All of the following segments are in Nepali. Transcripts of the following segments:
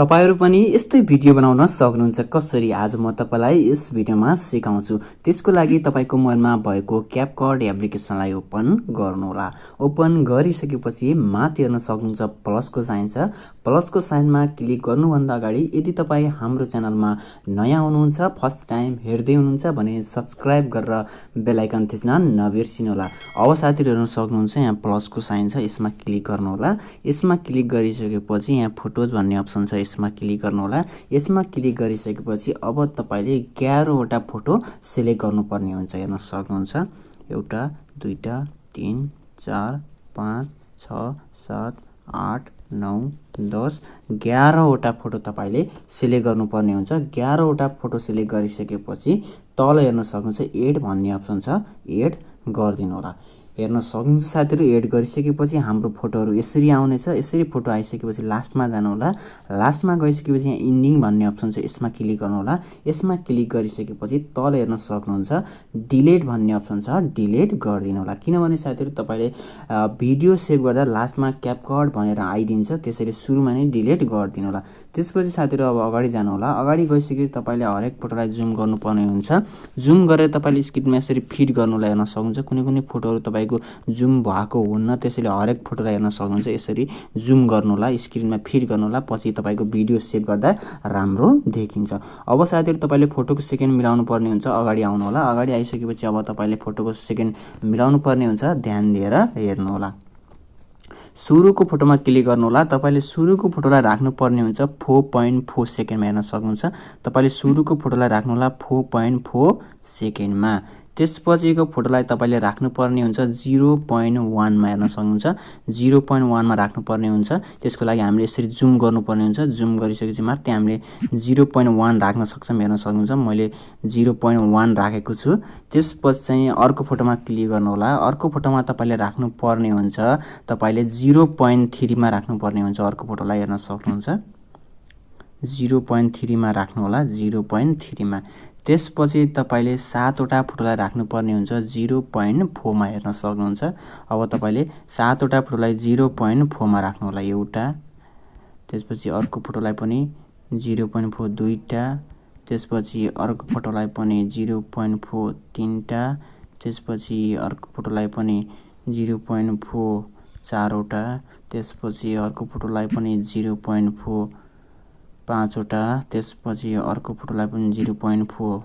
तपाईहरु पनि यस्तै भिडियो बनाउन सक्नुहुन्छ। कसरी आज म तपाईलाई यस भिडियोमा सिकाउँछु। त्यसको लागि तपाईको मोबाइलमा भएको क्यापकट एप्लिकेसनलाई ओपन गर्नुहोला। ओपन गरिसकेपछि माथि हेर्न सक्नुहुन्छ प्लसको साइन छ। प्लसको साइनमा क्लिक गर्नुभन्दा अगाडि यदि तपाई हाम्रो च्यानलमा नयाँ हुनुहुन्छ, फर्स्ट टाइम हेर्दै हुनुहुन्छ भने सब्स्क्राइब गरेर बेल आइकन थिच्न नबिर्सिनुहोला। अब साथीहरु हेर्न सक्नुहुन्छ यहाँ प्लसको साइन छ, यसमा क्लिक गर्नुहोला। यसमा क्लिक गरिसकेपछि यहाँ फोटोज भन्ने अप्सन छ, यसमा क्लिक गर्नुहोला। यसमा क्लिक गरिसकेपछि अब तपाईले 11 वटा फोटो सिलेक्ट गर्नुपर्ने हुन्छ। हेर्न सक्नुहुन्छ एउटा, दुईटा, 3, 4, 5, 6, 7, 8, 9, 10, 11 वटा फोटो तपाईले सिलेक्ट गर्नुपर्ने हुन्छ। 11 वटा फोटो सिलेक्ट गरिसकेपछि तल हेर्न सक्नुहुन्छ एड भन्ने अप्सन छ, एड गरिदिनु होला। हेर्न सक्नुहुन्छ साथीहरु एड गरिसकेपछि हाम्रो फोटोहरु यसरी आउनेछ। यसरी फोटो आइसकेपछि लास्टमा जानु होला। लास्टमा गइसकेपछि यहाँ इन्डिङ भन्ने अप्सन छ, यसमा क्लिक गर्नु होला। यसमा क्लिक गरिसकेपछि तल हेर्न सक्नुहुन्छ डिलिट भन्ने अप्सन छ, डिलिट गरिदिनु होला। किनभने साथीहरु तपाईले भिडियो सेभ गर्दा लास्टमा क्यापकट भनेर आइदिन्छ, त्यसैले सुरुमा नै डिलिट गरिदिनु होला। त्यसपछि साथीहरु अब अगाडि जानु होला। अगाडि गइसकेपछि तपाईले हरेक फोटोलाई जुम गर्नुपर्ने हुन्छ। जुम गरेर तपाईले स्क्रिनमा यसरी फिट गर्नुलाई हेर्न सक्नुहुन्छ। कुनै फोटोहरु तपाईको जुम भएको हुन्न, त्यसैले हरेक फोटोलाई हेर्न सक्नुहुन्छ। यसरी जुम गर्नुला, स्क्रिनमा फिट गर्नुला, पछि तपाईको भिडियो सेभ गर्दा राम्रो देखिन्छ। अब साथीहरु तपाईले फोटोको सेकेन्ड मिलाउनु पर्ने हुन्छ। अगाडि आउनु होला। अगाडि आइसकेपछि अब तपाईले फोटोको सेकेन्ड मिलाउनु पर्ने हुन्छ। ध्यान दिएर हेर्नु होला। सुरुको फोटोमा क्लिक गर्नु होला। तपाईले सुरुको फोटोलाई राख्नु पर्ने हुन्छ 4.4 सेकेन्डमा। हेर्न सक्नुहुन्छ तपाईले सुरुको फोटोलाई राख्नु होला 4.4 सेकेन्डमा। त्यसपछिको फोटोलाई तपाईले राख्नु पर्ने हुन्छ 0.1 मा। हेर्न सक्नुहुन्छ 0.1 मा राख्नु पर्ने हुन्छ। त्यसको लागि हामीले यसरी जुम गर्नुपर्ने हुन्छ। जुम गरिसकेपछि मात्रै हामीले 0.1 राख्न सक्छौं। हेर्न सक्नुहुन्छ मैले 0.1 राखेको छु। त्यसपछि चाहिँ अर्को फोटोमा क्लिक गर्नु होला। अर्को फोटोमा तपाईले राख्नु पर्ने हुन्छ, तपाईले 0.3 मा राख्नु पर्ने हुन्छ। अर्को फोटोलाई हेर्न सक्नुहुन्छ 0.3 मा राख्नु होला, 0.3 मा। त्यसपछि तपाईले 7 वटा फोटोलाई राख्नु पर्ने हुन्छ 0.4 मा। हेर्न सक्नुहुन्छ अब तपाईले 7 वटा फोटोलाई 0.4 मा राख्नु होला। एउटा, त्यसपछि अर्को फोटोलाई पनि 0.4 दुईटा, त्यसपछि अर्को फोटोलाई पनि 0.4 तीनटा, त्यसपछि अर्को फोटोलाई पनि 0.4 चारवटा, त्यसपछि अर्को फोटोलाई पनि 0.4 पाँचवटा, त्यसपछि अर्को फोटोलाई पनि 0.4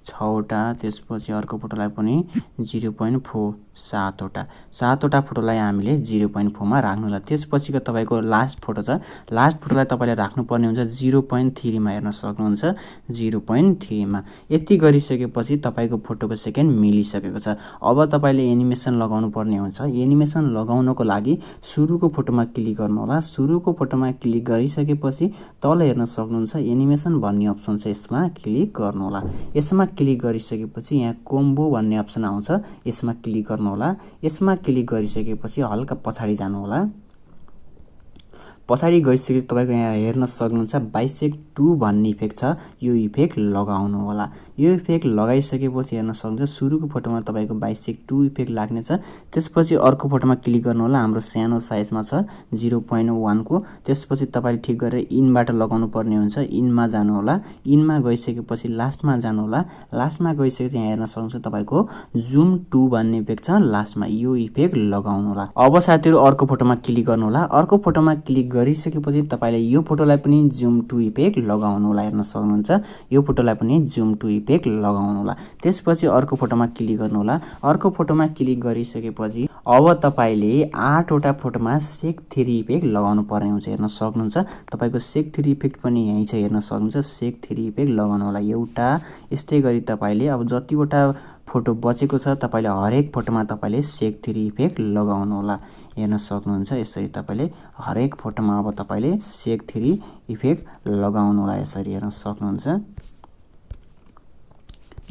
छवटा, त्यसपछि अर्को फोटोलाई पनि 0.4 सातवटा। 7 वटा फोटोलाई हामीले 0.4 मा राख्नु होला। त्यसपछिको तपाईको लास्ट फोटो छ। लास्ट फोटोलाई तपाईले राख्नु पर्ने हुन्छ 0.3 मा। हेर्न सक्नुहुन्छ 0.3 मा। यति गरिसकेपछि तपाईको फोटोको सेकेन्ड मिलिसकेको छ। अब तपाईले एनिमेसन लगाउनु पर्ने हुन्छ। एनिमेसन लगाउनको लागि सुरुको फोटोमा क्लिक गर्नु होला। सुरुको फोटोमा क्लिक गरिसकेपछि तल हेर्न सक्नुहुन्छ एनिमेसन भन्ने अप्सन छ, यसमा क्लिक गर्नु होला। यसमा क्लिक गरिसकेपछि यहाँ कोम्बो भन्ने अप्सन आउँछ, यसमा क्लिक गर्नु होला। यसमा क्लिक गरिसकेपछि हल्का पछाडी जानु होला। पछाडी गइसकेपछि तपाईको यहाँ हेर्न सक्नुहुन्छ बाइसेक्ट 2 भन्ने इफेक्ट छ, यो इफेक्ट लगाउनु होला। यो इफेक्ट लगाइसकेपछि हेर्न सक्नुहुन्छ सुरुको फोटोमा तपाईको बाइसेक्ट 2 इफेक्ट लाग्नेछ। त्यसपछि अर्को फोटोमा क्लिक गर्नु होला। हाम्रो सानो साइजमा छ 0.1 को। त्यसपछि तपाईले ठीक गरेर इनबाट लगाउनु पर्ने हुन्छ। इनमा जानु होला। इनमा गइसकेपछि लास्टमा जानु होला। लास्टमा गइसकेपछि यहाँ हेर्न सक्नुहुन्छ तपाईको जुम 2 भन्ने इफेक्ट छ, लास्टमा यो इफेक्ट लगाउनु होला। अब साथीहरु अर्को फोटोमा क्लिक गर्नु होला। अर्को फोटोमा क्लिक गरिसकेपछि तपाईले यो फोटोलाई पनि जुम 2 इफेक्ट लगाउनु होला। हेर्न सक्नुहुन्छ यो फोटोलाई पनि जुम 2 इफेक्ट लगाउनु होला। त्यसपछि अर्को फोटोमा क्लिक गर्नु होला। अर्को फोटोमा क्लिक गरिसकेपछि अब तपाईले 8 वटा फोटोमा सेक 3 इफेक्ट लगाउनु पर्ने हुन्छ। हेर्न सक्नुहुन्छ तपाईको सेक 3 इफेक्ट पनि यही छ। हेर्न सक्नुहुन्छ सेक 3 इफेक्ट लगाउनु होला एउटा। यस्तै गरी तपाईले अब जतिवटा फोटो बचेको छ तपाईले हरेक फोटोमा तपाईले सेक 3 इफेक्ट लगाउनु होला। हेर्न सक्नुहुन्छ यसरी तपाईले हरेक फोटोमा अब तपाईले सेक 3 इफेक्ट लगाउनु होला। यसरी हेर्न सक्नुहुन्छ।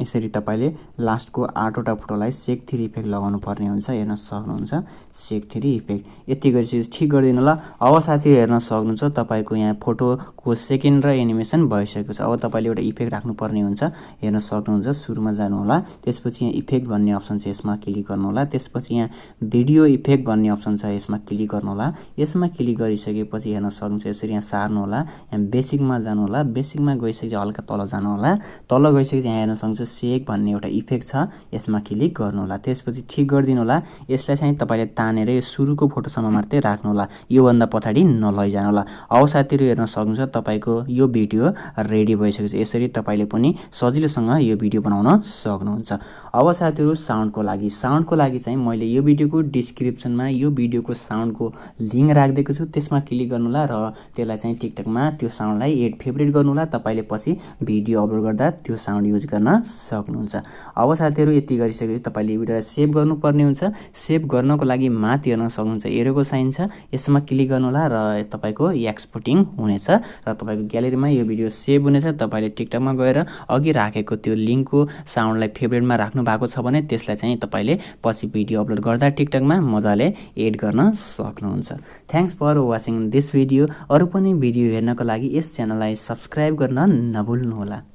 यसरी तपाईले लास्टको 8 वटा फोटोलाई सेक 3 इफेक्ट लगाउनु पर्ने हुन्छ। हेर्न सक्नुहुन्छ सेक 3 इफेक्ट। यति गरिसकेपछि ठीक गरिदिनु होला। अब साथी हेर्न सक्नुहुन्छ तपाईको यहाँ फोटो को सेकेन्ड र एनिमेसन भइसकेको छ। अब तपाईले एउटा इफेक्ट राख्नुपर्ने हुन्छ, हेर्न सक्नुहुन्छ। सुरुमा जानु होला, त्यसपछि यहाँ इफेक्ट भन्ने अप्सन छ, यसमा क्लिक गर्नु होला। त्यसपछि यहाँ भिडियो इफेक्ट भन्ने अप्सन छ, यसमा क्लिक गर्नु होला। यसमा क्लिक गरिसकेपछि हेर्न सक्नुहुन्छ, यसरी यहाँ सार्नु होला। यहाँ बेसिकमा जानु होला, बेसिकमा गइसकेपछि हल्का तल जानु होला। तल गइसकेपछि यहाँ हेर्न सक्नुहुन्छ सेक भन्ने एउटा इफेक्ट छ, यसमा क्लिक गर्नु होला। त्यसपछि ठिक गरिदिनु होला। यसलाई चाहिँ तपाईले तानेर यो सुरुको फोटोसम्म मात्रै राख्नु होला, यो भन्दा पछाडि नलैजानु होला। अब साथीहरु हेर्न सक्नुहुन्छ तपाईको यो भिडियो रेडी भइसकेको छ। यसरी तपाईले पनि सजिलोसँग यो भिडियो बनाउन सक्नुहुन्छ। अब साथीहरु साउन्डको लागि चाहिँ मैले यो भिडियोको डिस्क्रिप्सनमा यो भिडियोको साउन्डको लिंक राखिदिएको छु, त्यसमा क्लिक गर्नु होला र त्यसलाई चाहिँ टिकटकमा त्यो साउन्डलाई एड फेभरेट गर्नु होला। तपाईले पछि भिडियो अपलोड गर्दा त्यो साउन्ड युज गर्न सक्नुहुन्छ। अब साथीहरु यति गरिसकेपछि तपाईले यो भिडियोलाई सेभ गर्नुपर्ने हुन्छ। सेभ गर्नको लागि माथि हेर्न सक्नुहुन्छ एरोको साइन छ, यसमा क्लिक गर्नु होला र तपाईको एक्सपोर्टिङ हुनेछ र तपाईको ग्यालेरीमा यो भिडियो सेभ हुनेछ। तपाईले टिकटकमा गएर अघि राखेको त्यो लिंकको साउन्डलाई फेभरेटमा राख्नु भएको छ भने त्यसलाई चाहिँ तपाईले पछि भिडियो अपलोड गर्दा टिकटकमा मजाले एड गर्न सक्नुहुन्छ। Thanks for watching this video. अरु पनि भिडियो हेर्नको लागि यस च्यानललाई सब्स्क्राइब गर्न नभुल्नु होला।